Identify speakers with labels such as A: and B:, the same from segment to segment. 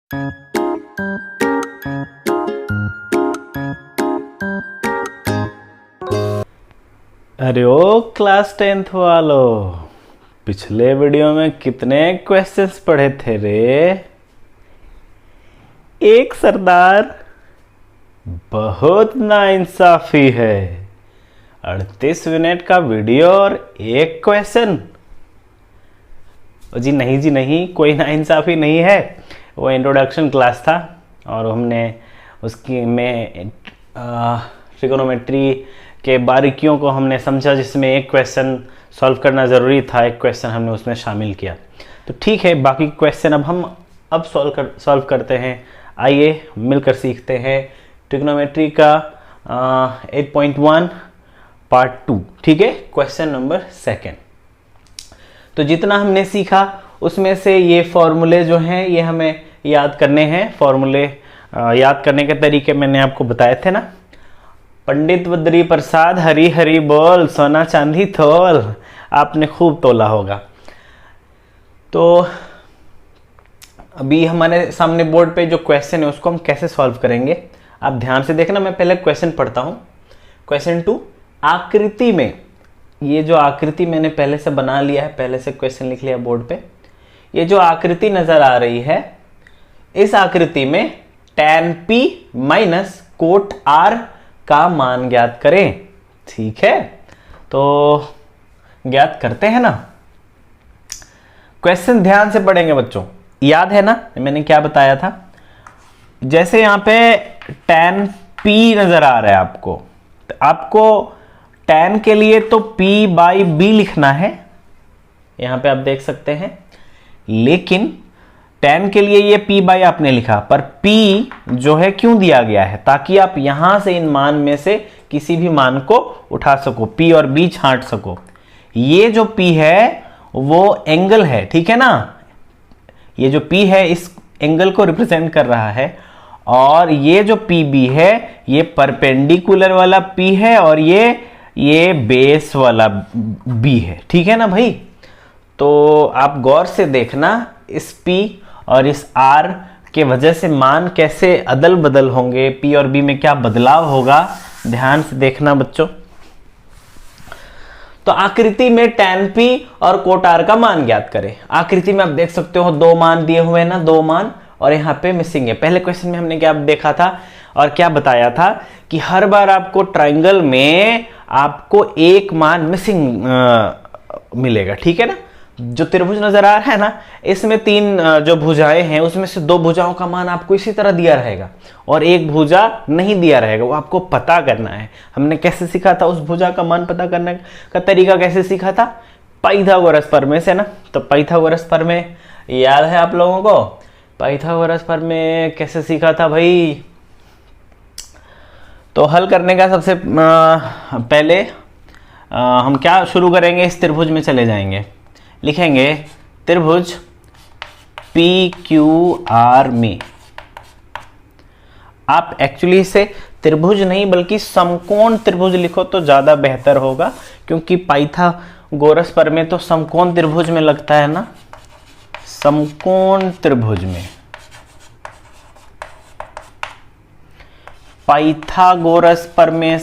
A: अरे ओ class 10th वालों, पिछले वीडियो में कितने क्वेश्चंस पढ़े थे रे? एक सरदार बहुत नाइंसाफी है। 38 मिनट का वीडियो और एक क्वेश्चन। जी नहीं, कोई नाइंसाफी नहीं है। वो इंट्रोडक्शन क्लास था और हमने उसकी में ट्रिगोनोमेट्री के बारीकियों को हमने समझा, जिसमें एक क्वेश्चन सॉल्व करना ज़रूरी था। एक क्वेश्चन हमने उसमें शामिल किया। तो ठीक है, बाकी क्वेश्चन अब सॉल्व करते हैं। आइए मिलकर सीखते हैं ट्रिगोनोमेट्री का 8.1 पार्ट 2। ठीक है, क्वेश्चन नंबर 2। तो जितना हमने सीखा उसमें से ये फॉर्मूले जो हैं ये हमें याद करने हैं। फॉर्मूले याद करने के तरीके मैंने आपको बताए थे ना। पंडित बद्री प्रसाद हरी हरी बोल, सोना चांदी तोल। आपने खूब तोला होगा। तो अभी हमारे सामने बोर्ड पे जो क्वेश्चन है उसको हम कैसे सॉल्व करेंगे, आप ध्यान से देखना। मैं पहले क्वेश्चन पढ़ता हूं। क्वेश्चन 2, आकृति में, ये जो आकृति मैंने पहले से बना लिया है, पहले से क्वेश्चन लिख लिया बोर्ड पे। ये जो आकृति नजर आ रही है, इस आकृति में tan p minus cot r का मान ज्ञात करें। ठीक है, तो ज्ञात करते हैं ना। क्वेश्चन ध्यान से पढ़ेंगे बच्चों। याद है ना मैंने क्या बताया था? जैसे यहां पे tan p नजर आ रहा है आपको tan के लिए तो p बाई b लिखना है, यहां पे आप देख सकते हैं। लेकिन tan के लिए ये p बाई आपने लिखा, पर p जो है क्यों दिया गया है? ताकि आप यहां से इन मान में से किसी भी मान को उठा सको, p और b छांट सको। ये जो p है वो एंगल है, ठीक है ना। ये जो p है इस एंगल को रिप्रेजेंट कर रहा है, और ये जो pb है ये परपेंडिकुलर वाला p है, और ये बेस वाला b है। ठीक है ना भाई? तो आप गौर से देखना, इस p और इस r के वजह से मान कैसे अदल बदल होंगे, p और b में क्या बदलाव होगा, ध्यान से देखना बच्चों। तो आकृति में tan p और कोट r का मान ज्ञात करें। आकृति में आप देख सकते हो दो मान दिए हुए हैं ना, दो मान, और यहाँ पे मिसिंग है। पहले क्वेश्चन में हमने क्या देखा था और क्या बताया था कि हर बार आपको ट्राइंगल में आपको एक मान मिसिंग मिलेगा। ठीक है ना। जो त्रिभुज नजर आ रहा है ना, इसमें तीन जो भुजाएं हैं उसमें से दो भुजाओं का मान आपको इसी तरह दिया रहेगा और एक भुजा नहीं दिया रहेगा। वो आपको पता करना है। हमने कैसे सीखा था? उस भुजा का मान पता करने का तरीका कैसे सीखा था? पाइथागोरस प्रमेय से ना। तो पाइथागोरस प्रमेय याद है आप लोगों को? पाइथागोरस प्रमेय कैसे सीखा था भाई? तो हल करने का सबसे पहले हम क्या शुरू करेंगे? इस त्रिभुज में चले जाएंगे, लिखेंगे त्रिभुज PQR में। आप एक्चुअली इसे त्रिभुज नहीं बल्कि समकोण त्रिभुज लिखो तो ज्यादा बेहतर होगा, क्योंकि पाइथागोरस प्रमेय तो समकोण त्रिभुज में लगता है ना। समकोण त्रिभुज में पाइथागोरस प्रमेय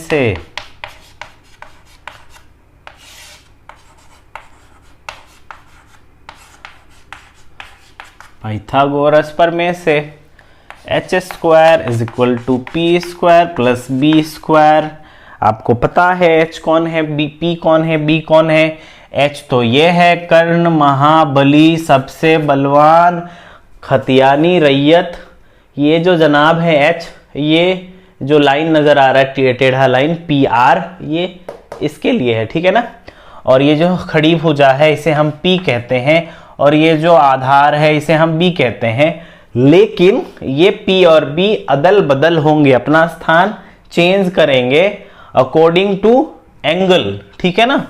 A: से h square is equal to p square plus b square. आपको पता है h कौन है, p कौन है, b कौन है? h तो ये है कर्ण, महाबली, सबसे बलवान, खतियानी रैयत। ये जो जनाब है h, ये जो लाइन नजर आ रहा है टेढ़ा लाइन PR, ये इसके लिए है। ठीक है ना। और ये जो खड़ी भुजा है इसे हम p कहते हैं, और ये जो आधार है इसे हम b कहते हैं। लेकिन ये p और b अदल बदल होंगे, अपना स्थान चेंज करेंगे अकॉर्डिंग टू एंगल। ठीक है ना।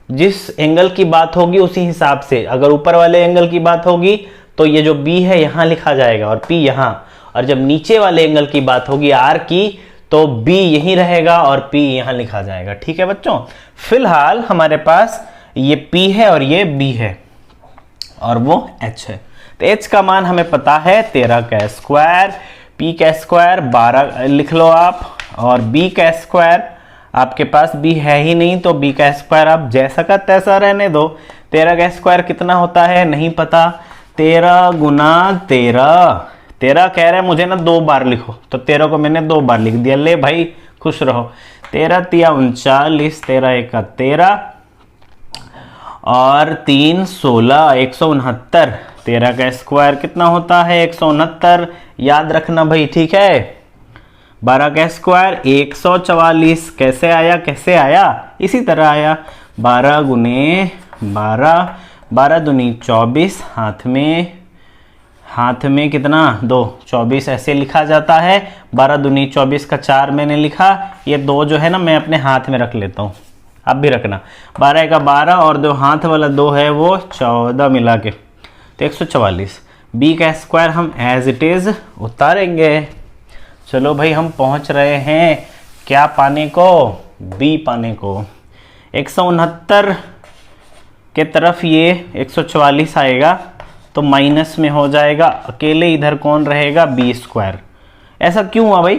A: जिस एंगल की बात होगी उसी हिसाब से, अगर ऊपर वाले एंगल की बात होगी तो ये जो b है यहां लिखा जाएगा और p यहां, और जब नीचे वाले एंगल की बात होगी r की तो b यहीं रहेगा और p यहां लिखा जाएगा। ठीक है बच्चों। फिलहाल हमारे पास ये p है और ये b है और वो h है। तो h का मान हमें पता है 13 का स्क्वायर, p का स्क्वायर 12 लिख लो आप, और b का स्क्वायर आपके पास b है ही नहीं तो b का स्क्वायर आप जैसा का तैसा रहने दो। 13 का स्क्वायर कितना होता है नहीं पता, 13 गुना 13, 13 कह रहे हैं मुझे ना 2 बार लिखो, तो 13 को मैंने 2 बार लिख दिया, ले भाई खुश रहो। 13 तिया 39, 13 एका 13 और 3 16, 169। 13 का स्क्वायर कितना होता है 169, याद रखना भाई, ठीक है। 12 का स्क्वायर 144, कैसे आया कैसे आया, इसी तरह आया। 12 गुने 12, 12 दूनी 24, हाथ में कितना 2, 24 ऐसे लिखा जाता है। 12 दूनी 24 का 4 मैंने लिखा, ये 2 जो है ना मैं अपने हाथ में रख लेता हूँ, आप भी रखना। 12 का 12 और जो हाथ वाला 2 है वो 14 मिला के, तो 144। b का स्क्वायर हम एज इट इज उतारेंगे। चलो भाई हम पहुंच रहे हैं क्या पाने को, b पाने को। 169 के तरफ ये 144 आएगा तो माइनस में हो जाएगा, अकेले इधर कौन रहेगा b स्क्वायर। ऐसा क्यों हुआ भाई,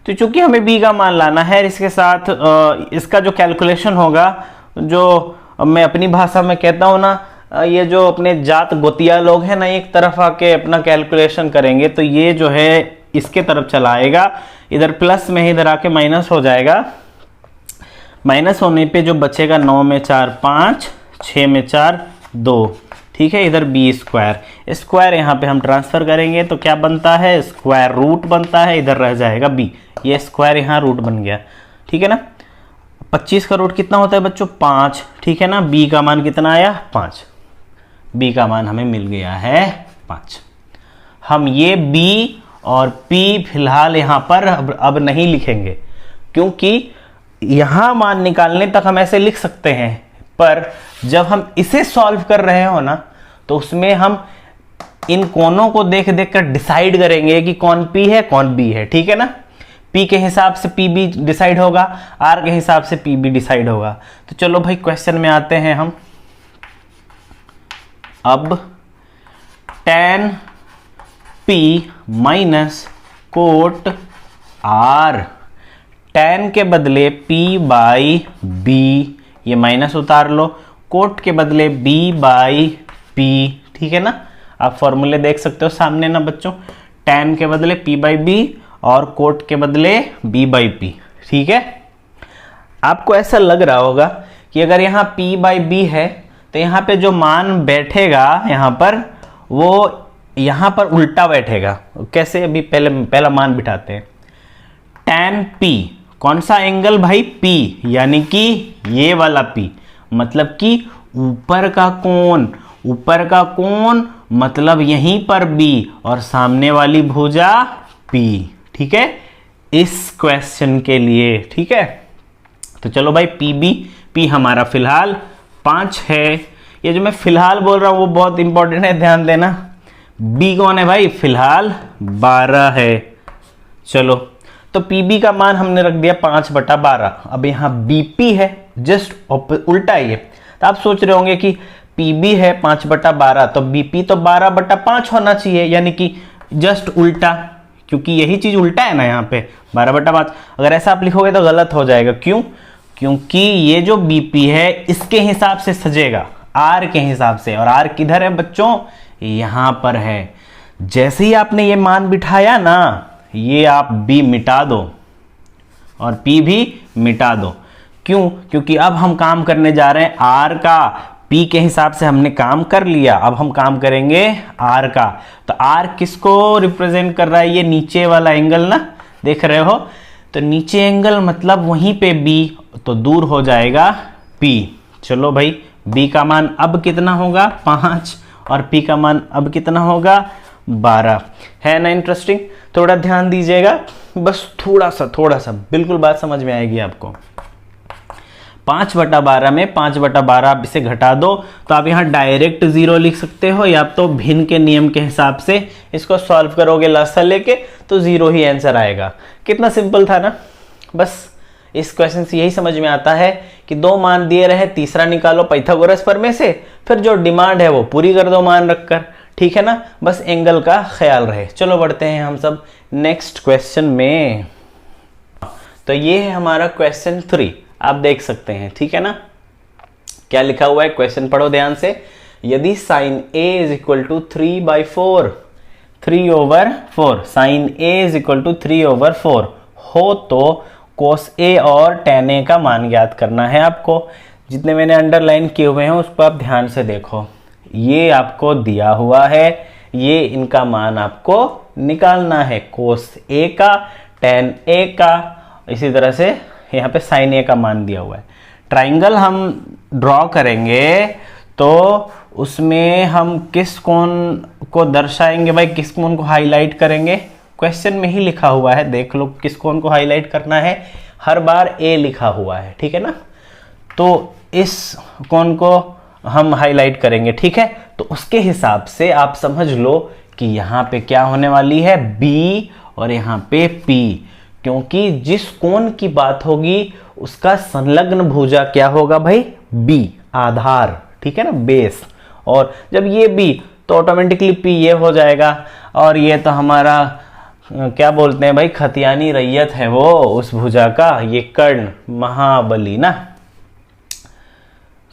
A: तो चूंकि हमें b का मान लाना है, इसके साथ इसका जो कैलकुलेशन होगा, जो मैं अपनी भाषा में कहता हूँ ना, ये जो अपने जात गोतिया लोग हैं ना, एक तरफ आके अपना कैलकुलेशन करेंगे, तो ये जो है इसके तरफ चला आएगा, इधर प्लस में इधर आके माइनस हो जाएगा। माइनस होने पे जो बचेगा 9 में 4 5, 6 में 4 2, ठीक है। इधर b स्क्वायर, स्क्वायर यहाँ पे हम ट्रांसफर करेंगे तो क्या बनता है स्क्वायर रूट बनता है, इधर रह जाएगा b, ये स्क्वायर यहाँ रूट बन गया, ठीक है ना। 25 का रूट कितना होता है बच्चों 5, ठीक है ना। b का मान कितना आया 5, b का मान हमें मिल गया है 5। हम ये b और p फिलहाल यहाँ पर अब नहीं लिखेंगे, क्योंकि यहाँ मान निकालने तक हम ऐसे लिख सकते हैं, पर जब हम इसे सॉल्व कर रहे हो ना, तो उसमें हम इन कोनों को देख देख कर डिसाइड करेंगे कि कौन p है कौन b है, ठीक है ना। p के हिसाब से pb डिसाइड होगा, r के हिसाब से pb डिसाइड होगा। तो चलो भाई क्वेश्चन में आते हैं हम। अब tan p minus cot r, tan के बदले p बाई b, ये माइनस उतार लो, कोट के बदले b बाई p, ठीक है ना। आप फॉर्मूले देख सकते हो सामने ना बच्चों, tan के बदले p बाई b और कोट के बदले b बाई p, ठीक है। आपको ऐसा लग रहा होगा कि अगर यहाँ p बाई b है तो यहाँ पे जो मान बैठेगा यहाँ पर, वो यहाँ पर उल्टा बैठेगा। कैसे, अभी पहला मान बिठाते हैं। tan p, कौन सा एंगल भाई p, यानी कि ये वाला p, मतलब कि ऊपर का कोण, ऊपर का कोण मतलब यहीं पर b और सामने वाली भुजा p, ठीक है, इस क्वेश्चन के लिए, ठीक है। तो चलो भाई p हमारा फिलहाल 5 है। ये जो मैं फिलहाल बोल रहा हूं वो बहुत इंपॉर्टेंट है, ध्यान देना। b कौन है भाई, फिलहाल 12 है। चलो तो pb का मान हमने रख दिया 5/12। अब यहाँ bp है, जस्ट उल्टा ही है। तो आप सोच रहे होंगे कि pb है 5/12 तो bp तो 12/5 होना चाहिए, यानी कि जस्ट उल्टा, क्योंकि यही चीज उल्टा है ना यहाँ पे 12/5। अगर ऐसा आप लिखोगे तो गलत हो जाएगा। क्यों, क्योंकि ये जो bp है इसके हिसाब से सजेगा, r के हिसाब से, और r किधर है बच्चों, यहाँ पर है। जैसे ही आपने ये मान बिठाया ना, ये आप b मिटा दो और p भी मिटा दो। क्यों, क्योंकि अब हम काम करने जा रहे हैं r का, p के हिसाब से हमने काम कर लिया, अब हम काम करेंगे r का। तो r किसको रिप्रेजेंट कर रहा है, ये नीचे वाला एंगल ना, देख रहे हो, तो नीचे एंगल मतलब वहीं पे b, तो दूर हो जाएगा p। चलो भाई b का मान अब कितना होगा 5 और p का मान अब कितना होगा 12, है ना इंटरेस्टिंग। थोड़ा ध्यान दीजिएगा, बस थोड़ा सा, बिल्कुल बात समझ में आएगी आपको। 5/12 में 5/12 आप इसे घटा दो तो आप यहाँ डायरेक्ट 0 लिख सकते हो, या तो भिन्न के नियम के हिसाब से इसको सॉल्व करोगे लासा लेके तो 0 ही आंसर आएगा। कितना सिंपल था ना। बस इस क्वेश्चन से यही समझ में आता है कि 2 मान दिए रहे, तीसरा निकालो पाइथागोरस प्रमेय से, फिर जो डिमांड है वो पूरी कर दो मान रखकर। ठीक है ना, बस एंगल का ख्याल रहे। चलो बढ़ते हैं हम सब नेक्स्ट क्वेश्चन में। तो ये है हमारा क्वेश्चन 3, आप देख सकते हैं, ठीक है ना। क्या लिखा हुआ है, क्वेश्चन पढ़ो ध्यान से। यदि sine a is equal to 3/4, 3/4, sine a is equal to 3/4 हो तो cos a और tan a का मान ज्ञात करना है आपको। जितने मैंने अंडरलाइन किए हुए हैं उसको आप ध्यान से देखो, ये आपको दिया हुआ है, ये इनका मान आपको निकालना है, cos a का, tan a का, इसी तरह से यहाँ पे sin a का मान दिया हुआ है। ट्राइंगल हम ड्रॉ करेंगे तो उसमें हम किस कोण को दर्शाएंगे भाई, किस कोण को हाईलाइट करेंगे, क्वेश्चन में ही लिखा हुआ है, देख लो किस कोण को हाईलाइट करना है, हर बार a लिखा हुआ है, ठीक है ना। तो इस कोण को हम हाईलाइट करेंगे, ठीक है। तो उसके हिसाब से आप समझ लो कि यहाँ पे क्या होने वाली है, b और यहाँ पे p, क्योंकि जिस कोण की बात होगी उसका संलग्न भुजा क्या होगा भाई, b, आधार, ठीक है ना, बेस। और जब ये b तो ऑटोमेटिकली p ये हो जाएगा, और ये तो हमारा क्या बोलते हैं भाई, खतियानी रैयत है वो उस भुजा का, ये कर्ण महाबली ना।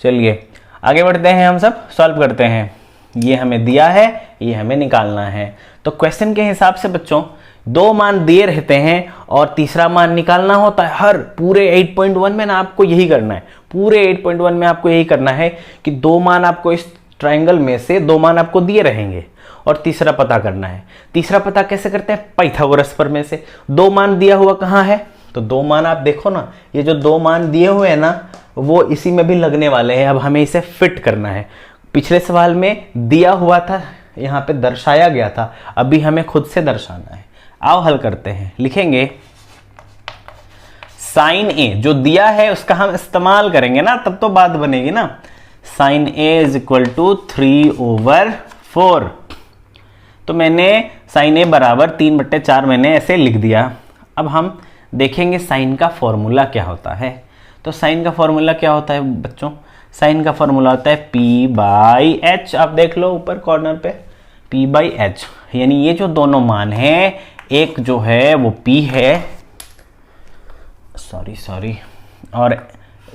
A: चलिए आगे बढ़ते हैं, हम सब सॉल्व करते हैं। ये हमें दिया है, ये हमें निकालना है। तो क्वेश्चन के हिसाब से बच्चों दो मान दिए रहते हैं और तीसरा मान निकालना होता है। हर पूरे 8.1 में ना आपको यही करना है, पूरे 8.1 में आपको यही करना है कि दो मान आपको इस ट्राइंगल में से दो मान आपको दिए रहेंगे और तीसरा पता करना है। तीसरा पता कैसे करते हैं, पाइथागोरस प्रमेय से। दो मान दिया हुआ कहाँ है, तो दो मान आप देखो ना, ये जो दो मान दिए हुए हैं ना वो इसी में भी लगने वाले हैं। अब हमें इसे फिट करना है। पिछले सवाल में दिया हुआ था, यहाँ पे दर्शाया गया था, अभी हमें खुद से दर्शाना है। आओ हल करते हैं। लिखेंगे साइन ए जो दिया है उसका हम इस्तेमाल करेंगे ना, तब तो बात बनेगी ना। Sine A is equal to 3/4। तो मैंने साइन ए बराबर 3/4 मैंने ऐसे लिख दिया। अब हम देखेंगे साइन का फॉर्मूला क्या होता है। तो साइन का फॉर्मूला क्या होता है बच्चों, साइन का फॉर्मूला होता है p/h। आप देख लो ऊपर कॉर्नर पे p/h, यानी ये जो दोनों मान हैं, एक जो है वो p है, सॉरी, और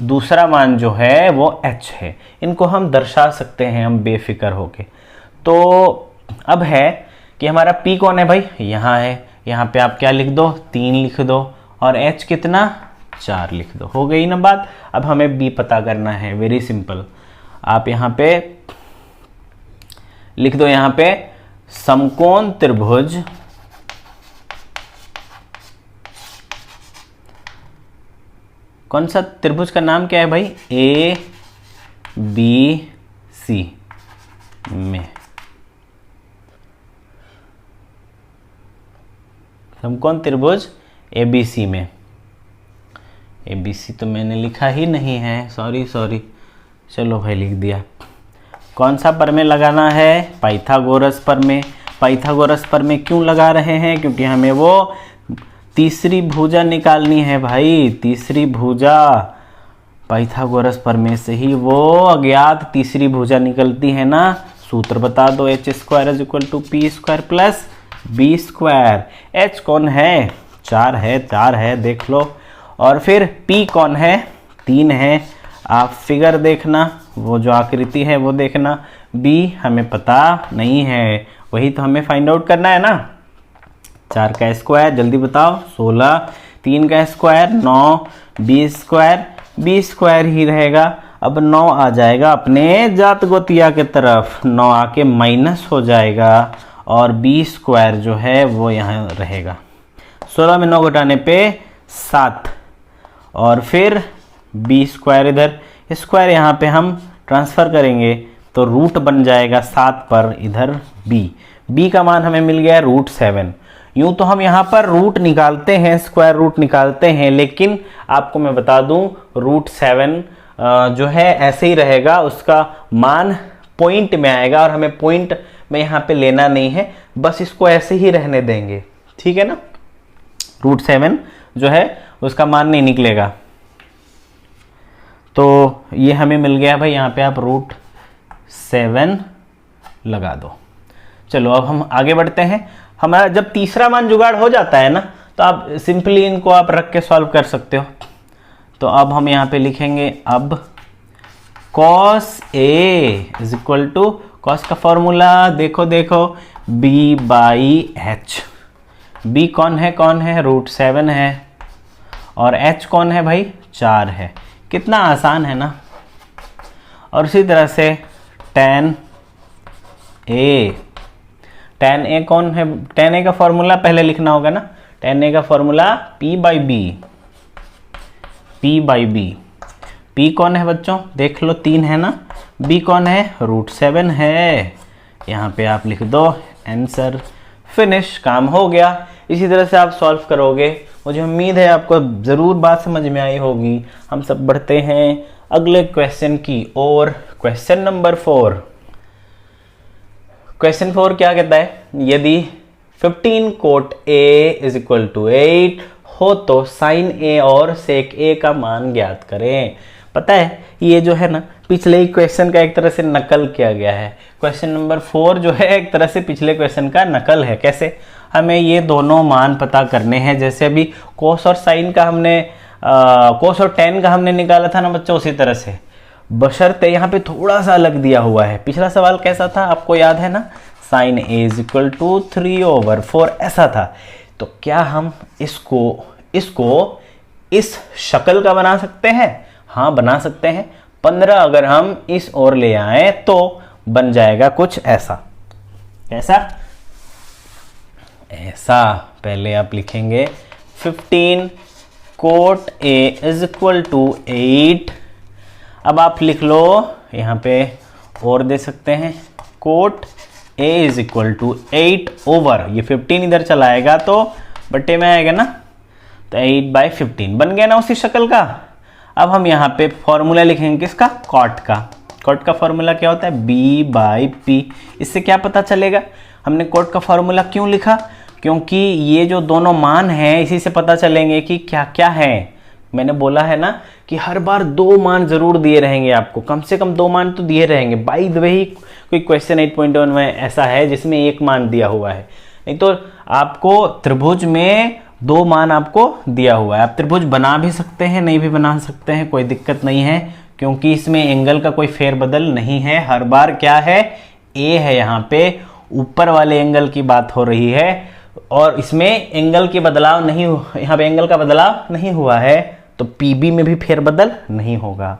A: दूसरा मान जो है वो h है। इनको हम दर्शा सकते हैं हम बेफिक्र होके। तो अब है कि हमारा p कौन है भाई, यहाँ है, यहाँ पे आप क्या लिख दो, 3 लिख दो, और h कितना, 4 लिख दो। हो गई ना बात। अब हमें b पता करना है, वेरी सिंपल। आप यहाँ पे लिख दो, यहाँ पे समकोण त्रिभुज कौन सा त्रिभुज का नाम क्या है भाई, ABC में। समकोण त्रिभुज ABC में। ABC तो मैंने लिखा ही नहीं है, सॉरी, चलो भाई लिख दिया। कौन सा प्रमेय लगाना है, पाइथागोरस प्रमेय। पाइथागोरस प्रमेय क्यों लगा रहे हैं, क्योंकि हमें वो तीसरी भुजा निकालनी है भाई, तीसरी भुजा। पाइथागोरस प्रमेय से ही वो अज्ञात तीसरी भुजा निकलती है ना। सूत्र बता दो, h² = p² + b²। h कौन है, 4 है, देख लो। और फिर p कौन है, 3 है। आप फिगर देखना, वो जो आकृति है वो देखना। b हमें पता नहीं है, वही तो हमें फाइंड आउट करना है ना। 4 का स्क्वायर जल्दी बताओ, 16, 3 का स्क्वायर 9, b² ही रहेगा। अब 9 आ जाएगा अपने जात गोतिया के तरफ, 9 आके माइनस हो जाएगा और b² जो है वो यहाँ रहेगा। 16 में 9 घटाने पे 7, और फिर b² इधर, स्क्वायर यहाँ पे हम ट्रांसफर करेंगे तो रूट बन जाएगा 7 पर इधर b का मान हमें मिल गया √7। यूं तो हम यहाँ पर रूट निकालते हैं, स्क्वायर रूट निकालते हैं, लेकिन आपको मैं बता दूं √7 जो है ऐसे ही रहेगा, उसका मान पॉइंट में आएगा और हमें पॉइंट में यहाँ पे लेना नहीं है, बस इसको ऐसे ही रहने देंगे, ठीक है ना। √7 जो है उसका मान नहीं निकलेगा। तो ये हमें मिल गया भाई, यहाँ पे आप √7 लगा दो। चलो अब हम आगे बढ़ते हैं। हमारा जब तीसरा मान जुगाड़ हो जाता है ना, तो आप सिंपली इनको आप रख के सॉल्व कर सकते हो। तो अब हम यहाँ पे लिखेंगे, अब cos A is equal to, cos का फॉर्मूला देखो देखो, b बाई h। b कौन है √7 है, और h कौन है भाई, 4 है। कितना आसान है ना। और इसी तरह से tan A कौन है, tan A का फॉर्मूला पहले लिखना होगा ना। tan A का formula P by B. P कौन है बच्चों, देख लो 3 है ना। B कौन है, √7 है। यहाँ पे आप लिख दो आंसर, फिनिश, काम हो गया। इसी तरह से आप सॉल्व करोगे। मुझे उम्मीद है आपको ज़रूर बात समझ में आई होगी। हम सब बढ़ते हैं अगले क्वेश्चन की ओर। Question number 4। क्वेश्चन 4 क्या कहता है, यदि 15 cot A is equal to 8 हो तो sin A और sec A का मान ज्ञात करें। पता है ये जो है ना, पिछले ही क्वेश्चन का एक तरह से नकल किया गया है। क्वेश्चन नंबर 4 जो है एक तरह से पिछले क्वेश्चन का नकल है। कैसे, हमें ये दोनों मान पता करने हैं। जैसे अभी कोस और साइन का हमने कोस और tan का हमने निकाला था ना बच्चों, उसी तरह से, बशर्ते यहाँ पे थोड़ा सा अलग दिया हुआ है। पिछला सवाल कैसा था आपको याद है ना, sin A is equal to 3/4 ऐसा था। तो क्या हम इसको इस शक्ल का बना सकते हैं? हाँ बना सकते हैं। 15 अगर हम इस ओर ले आए तो बन जाएगा कुछ ऐसा। कैसा? ऐसा। पहले आप लिखेंगे 15 cot A is equal to 8। अब आप लिख लो यहाँ पे और दे सकते हैं, cot A is equal to 8 over, ये 15 इधर चला आएगा तो बट्टे में आएगा ना, तो 8/15 बन गया ना उसी शक्ल का। अब हम यहाँ पे फॉर्मूला लिखेंगे किसका, cot का। cot का फॉर्मूला क्या होता है, b/p। इससे क्या पता चलेगा, हमने cot का फॉर्मूला क्यों लिखा, क्योंकि ये जो दोनों मान हैं इसी से पता चलेंगे कि क्या क्या है। मैंने बोला है ना कि हर बार 2 मान जरूर दिए रहेंगे आपको, कम से कम 2 मान तो दिए रहेंगे। बाय द वे ही कोई क्वेश्चन 8.1 में ऐसा है जिसमें 1 मान दिया हुआ है, नहीं तो आपको त्रिभुज में 2 मान आपको दिया हुआ है। आप त्रिभुज बना भी सकते हैं, नहीं भी बना सकते हैं, कोई दिक्कत नहीं है, क्योंकि इसमें एंगल का कोई फेरबदल नहीं है। हर बार क्या है, ए है, यहाँ पे ऊपर वाले एंगल की बात हो रही है, और इसमें एंगल की बदलाव नहीं, यहाँ पे एंगल का बदलाव नहीं हुआ है, तो पीबी में भी फेरबदल नहीं होगा।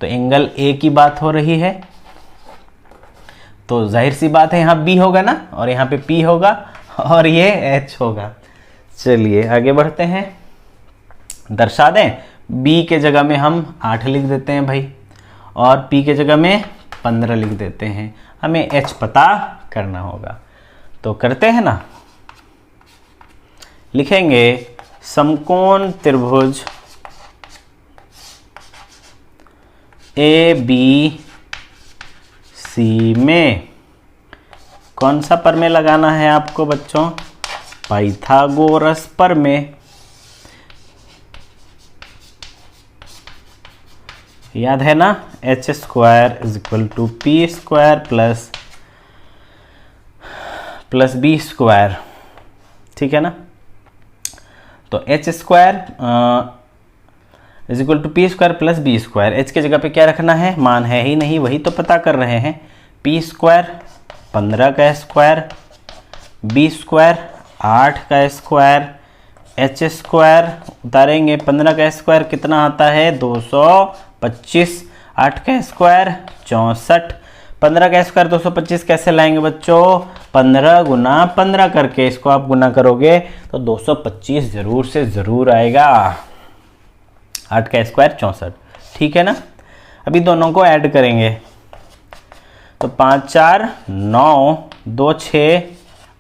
A: तो एंगल ए की बात हो रही है, तो जाहिर सी बात है यहाँ बी होगा ना, और यहाँ पे पी होगा, और ये एच होगा। चलिए आगे बढ़ते हैं, दर्शा दें। बी के जगह में हम 8 लिख देते हैं भाई, और पी के जगह में 15 लिख देते हैं। हमें एच पता करना होगा, तो करते हैं ना। लिखेंगे समकोण त्रिभुज ABC में कौन सा प्रमेय लगाना है आपको बच्चों, पाइथागोरस प्रमेय। याद है ना, h² is equal to p² plus b²। ठीक है ना, तो h² is equal to p² plus b²। h के जगह पे क्या रखना है, मान है ही नहीं, वही तो पता कर रहे हैं। p² 15 का स्क्वायर, b² 8 का स्क्वायर, h² उतारेंगे 15 का स्क्वायर कितना आता है 225, 8 का स्क्वायर 64, 15 का स्क्वायर 225 कैसे लाएंगे बच्चों, 15 गुना 15 करके इसको आप गुना करोगे तो 225 जरूर से ज़रूर आएगा। 8 का स्क्वायर 64, ठीक है ना। अभी दोनों को ऐड करेंगे तो 5 4 9, 2 6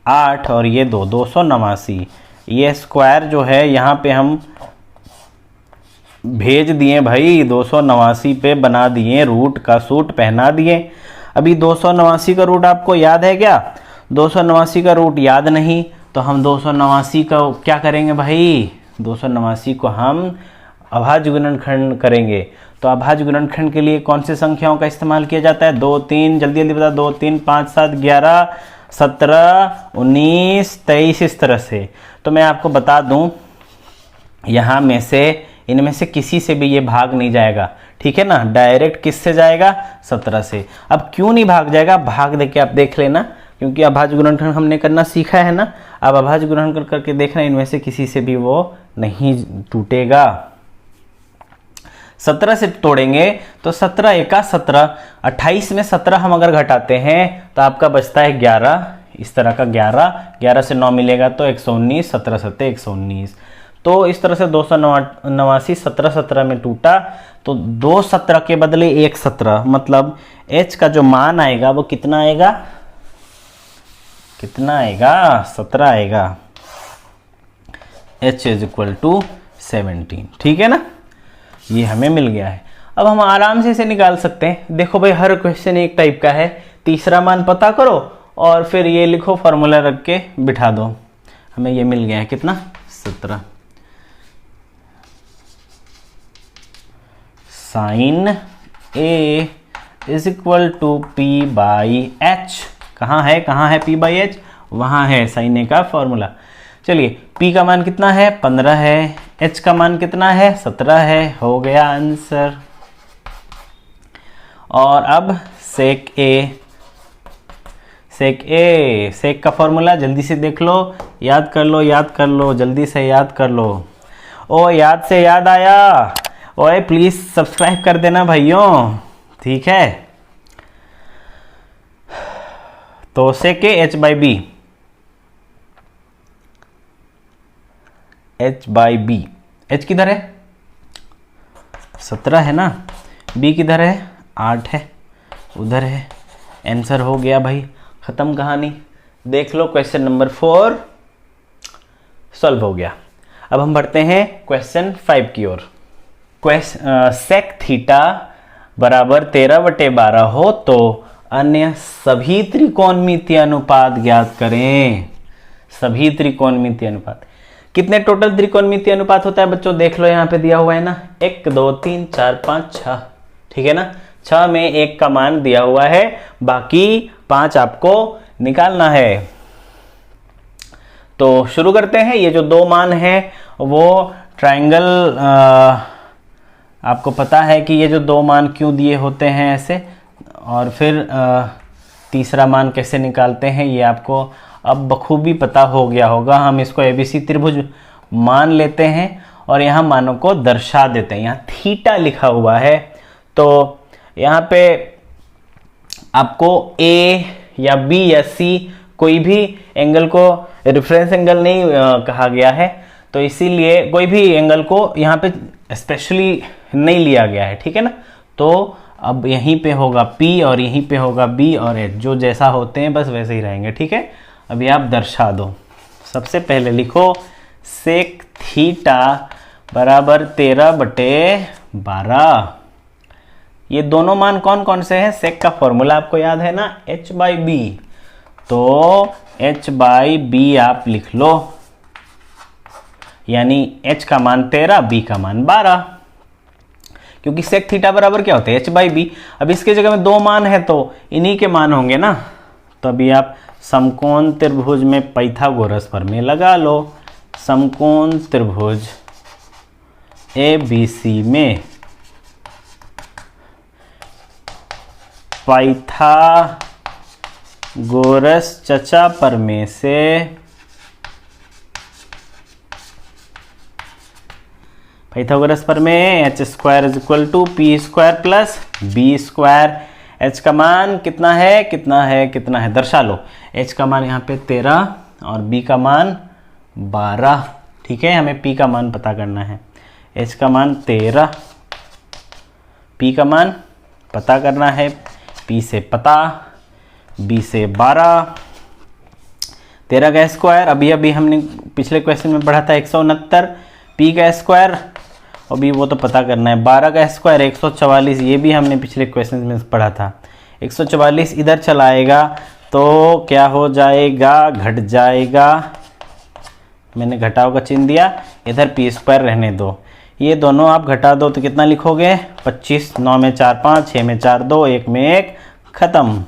A: 8 और ये 289। ये स्क्वायर जो है यहाँ पे हम भेज दिए भाई, 289 पे बना दिए, रूट का सूट पहना दिए। अभी 289 का रूट आपको याद है क्या, 289 का रूट याद नहीं, तो हम 289 का क्या करेंगे भाई, 289 को हम अभाज्य गुणनखंड करेंगे। तो अभाज्य गुणनखंड के लिए कौन सी संख्याओं का इस्तेमाल किया जाता है, 2 3, जल्दी जल्दी बता, 2 3 5 7 11, 17, 19, 23 इस तरह से। तो मैं आपको बता दूं, यहाँ में से इनमें से किसी से भी ये भाग नहीं जाएगा, ठीक है ना। डायरेक्ट किससे जाएगा? 17 से। अब क्यों नहीं भाग जाएगा? भाग दे के आप देख लेना, क्योंकि अभाज्य गुणनखंड हमने करना सीखा है ना। अब अभाज्य गुणनखंड करके देखना, इनमें से किसी से भी वो नहीं टूटेगा। 17 से तोड़ेंगे तो 17 एका 17, 28 में 17 हम अगर घटाते हैं तो आपका बचता है 11, इस तरह का 11 से 9 मिलेगा तो 119, 17 सत्ते 119। तो इस तरह से 289, 17 में टूटा तो 2 17 के बदले 1 17, मतलब h का जो मान आएगा वो कितना आएगा? कितना आएगा? 17 आएगा। h इज इक्वल टू 17, ठीक है ना। ये हमें मिल गया है। अब हम आराम से इसे निकाल सकते हैं। देखो भाई, हर क्वेश्चन एक टाइप का है। तीसरा मान पता करो और फिर ये लिखो, फॉर्मूला रख के बिठा दो। हमें ये मिल गया है कितना? 17। Sine A is equal to P by H. कहाँ है पी बाई एच? वहाँ है साइन ए का फॉर्मूला। चलिए, p का मान कितना है? 15 है। h का मान कितना है? 17 है। हो गया आंसर। और अब सेक का फॉर्मूला जल्दी से देख लो, याद कर लो, जल्दी से याद कर लो। ओ, याद से याद आया, ओए प्लीज सब्सक्राइब कर देना भाइयों, ठीक है। तो sec h by B, h by B. h किधर है? 17 है ना। b किधर है? 8 है, उधर है। आंसर हो गया भाई, खत्म कहानी। देख लो, क्वेश्चन नंबर 4 सॉल्व हो गया। अब हम बढ़ते हैं क्वेश्चन 5 की ओर। सेक थीटा बराबर 13/12 हो तो अन्य सभी त्रिकोणमितीय अनुपात ज्ञात करें। सभी त्रिकोणमितीय अनुपात, कितने टोटल त्रिकोणमितीय अनुपात होता है बच्चों? देख लो, यहाँ पे दिया हुआ है ना, 1 2 3 4 5 6, ठीक है ना। 6 में 1 का मान दिया हुआ है, बाकी 5 आपको निकालना है। तो शुरू करते हैं। ये जो 2 मान है वो ट्रायंगल, आपको पता है कि ये जो 2 मान क्यों दिए होते हैं ऐसे, और फिर तीसरा मान कैसे निकालते हैं ये आपको अब बखूबी पता हो गया होगा। हम इसको एबीसी त्रिभुज मान लेते हैं और यहाँ मानों को दर्शा देते हैं। यहाँ थीटा लिखा हुआ है, तो यहाँ पे आपको ए या बी या सी कोई भी एंगल को रेफरेंस एंगल नहीं कहा गया है, तो इसीलिए कोई भी एंगल को यहाँ पे स्पेशली नहीं लिया गया है, ठीक है ना। तो अब यहीं पे होगा P और यहीं पे होगा B और H, जो जैसा होते हैं बस वैसे ही रहेंगे, ठीक है। अभी आप दर्शा दो। सबसे पहले लिखो सेक थीटा बराबर 13/12। ये दोनों मान कौन कौन से हैं? सेक का फॉर्मूला आपको याद है ना, h बाई बी। तो h बाई बी आप लिख लो, यानी h का मान 13, b का मान 12, क्योंकि सेक थीटा बराबर क्या होते हैं? h by B. अब इसके जगह में 2 मान है तो इन्हीं के मान होंगे ना। तो अभी आप समकोण त्रिभुज में पाइथागोरस प्रमेय लगा लो। समकोण त्रिभुज ABC में पाइथागोरस चचा प्रमेय से पाइथागोरस प्रमेय h² is equal to P square plus B square. h का मान कितना है? दर्शा लो। h का मान यहाँ पे 13 और b का मान 12, ठीक है। हमें p का मान पता करना है। h का मान 13, p का मान पता करना है। p से पता, b से 12, 13 का स्क्वायर अभी हमने पिछले क्वेश्चन में पढ़ा था 169, p का स्क्वायर अभी वो तो पता करना है। 12 का स्क्वायर 144, ये भी हमने पिछले क्वेश्चन में पढ़ा था। 144 इधर चला आएगा तो क्या हो जाएगा? घट जाएगा। मैंने घटाव का चिन्ह दिया, इधर p² रहने दो। ये दोनों आप घटा दो तो कितना लिखोगे? 25, 9 में 4 5, 6 में 4 2, 1 में 1, खत्म।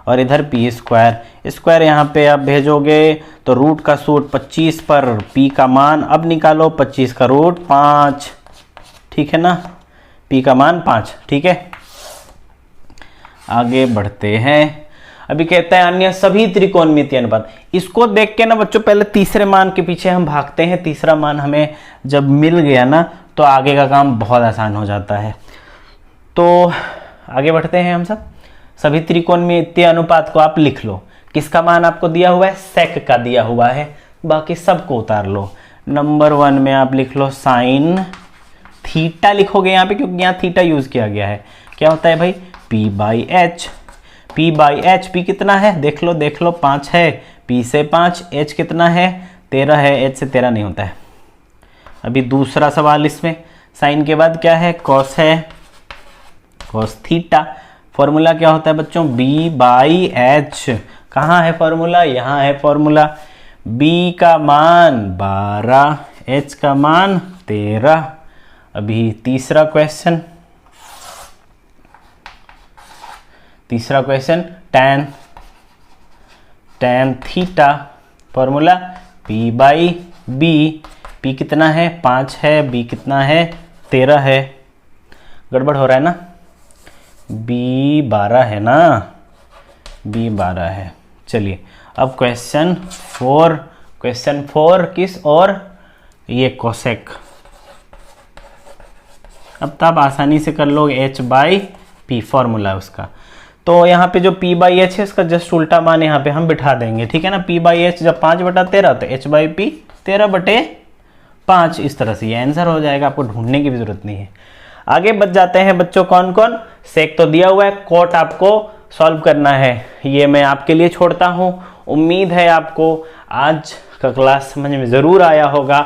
A: और इधर p², स्क्वायर यहाँ पे आप भेजोगे तो रूट का सूट 25 पर p का मान अब निकालो, 25 का रूट 5, ठीक है ना, p का मान 5, ठीक है। आगे बढ़ते हैं। अभी कहता है अन्य सभी त्रिकोणमितीय अनुपात। इसको देख के ना बच्चों पहले तीसरे मान के पीछे हम भागते हैं। तीसरा मान हमें जब मिल गया ना तो आगे का काम बहुत आसान हो जाता है। तो आगे बढ़ते हैं हम सब। सभी त्रिकोणमितीय अनुपात को आप लिख लो। किसका मान आपको दिया हुआ है? सेक का दिया हुआ है, बाकी सबको उतार लो। नंबर 1 में आप लिख लो साइन थीटा लिखोगे यहाँ पे, क्योंकि यहाँ थीटा यूज किया गया है। क्या होता है भाई? p by H. p by H, p कितना है देख लो 5 है, p से 5, h कितना है 13 है, h से 13 नहीं होता है। अभी दूसरा सवाल इसमें, साइन के बाद क्या है? कॉस है, कॉस थीटा। फॉर्मूला क्या होता है बच्चों? b by H. कहाँ है फॉर्मूला? यहाँ है फॉर्मूला। b का मान 12, h का मान 13। अभी तीसरा question, tan theta. Formula p by b। p कितना है? 5 है, b कितना है? 13 है। गड़बड़ हो रहा है ना? b 12 है ना? b 12 है। चलिए अब क्वेश्चन 4 किस और? ये कोसेक। अब तब आसानी से कर लोगे, h बाई p फॉर्मूला है उसका। तो यहाँ पे जो p बाई एच है उसका जस्ट उल्टा मान यहाँ पे हम बिठा देंगे, ठीक है ना। p बाई एच जब 5/13 तो h बाई p 13/5। इस तरह से ये आंसर हो जाएगा, आपको ढूंढने की भी जरूरत नहीं है। आगे बच जाते हैं बच्चों कौन कौन? सेक तो दिया हुआ है, कोट आपको सॉल्व करना है, ये मैं आपके लिए छोड़ता हूँ। उम्मीद है आपको आज का क्लास समझ में ज़रूर आया होगा।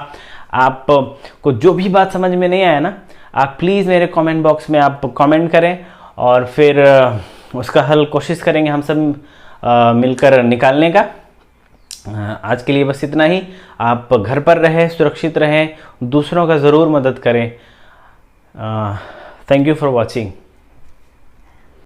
A: आपको जो भी बात समझ में नहीं आया ना, आप प्लीज़ मेरे कमेंट बॉक्स में आप कमेंट करें और फिर उसका हल कोशिश करेंगे हम सब मिलकर निकालने का। आज के लिए बस इतना ही। आप घर पर रहें, सुरक्षित रहें, दूसरों का ज़रूर मदद करें। Thank you for watching.